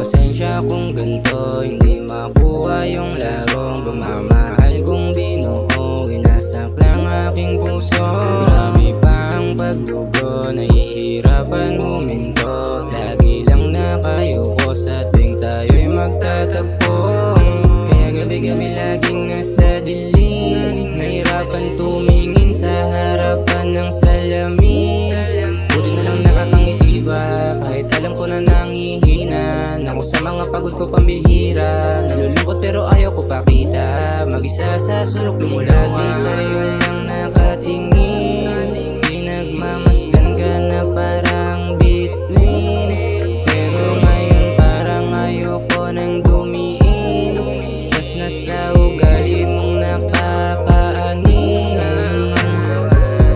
Pasensya kung ganito hindi makuha yung larong pagmamahal kong binuo. Winasak lang aking puso. Grabe pa ang pagdugo, nahihirapan huminto. Lagi lang nakayuko sa tuwing tayo'y magtatagpo. Kaya gabi-gabi laging nasa dilim, nahirapan tumingin sa harapan ng salamin. Buti na lang nakakangiti ba, kahit alam ko na nangihina. Ako sa mga pagod ko pambihira, nalulungkot pero ayaw ko pakita. Mag-isa sa sulok lumulagi, sa'yo lang nakatingin. Pinagmamasdan ka na parang bituin, pero ngayon parang ayoko nang dumiin. Mas nasa ugali mong nakakaanin.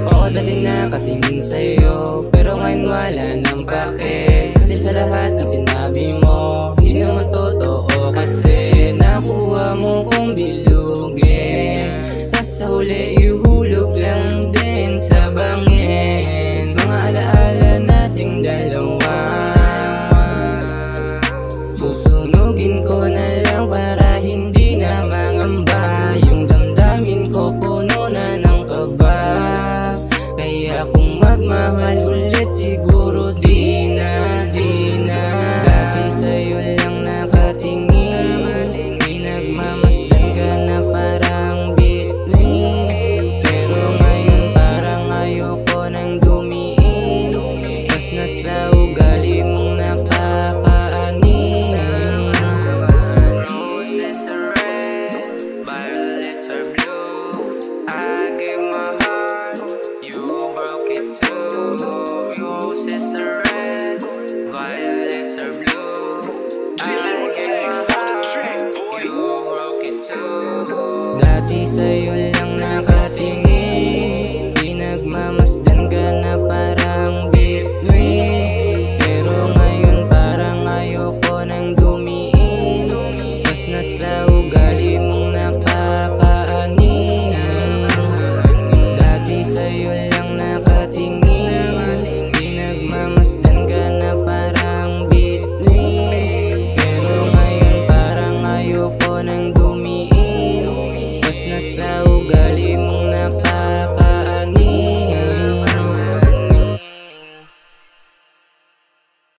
Oo, dati nakatingin sa'yo, pero ngayon wala nang pake. Kasi sa lahat ng sinabi mo, hindi naman totoo. Kasi nakuha mo kong bilugin, nasa huli ihulog lang din sa bangin. Mga alaala nating dalawa, susunugin ko na lang para hindi na mangamba. Yung damdamin ko puno na ng kaba, kaya kung magmahal ulit siguro di na. Dati sa'yo lang nakatingin, pinagmamasdan ka na parang bituin, pero ngayon parang ayoko nang dumiin. Mas nasa ugali mong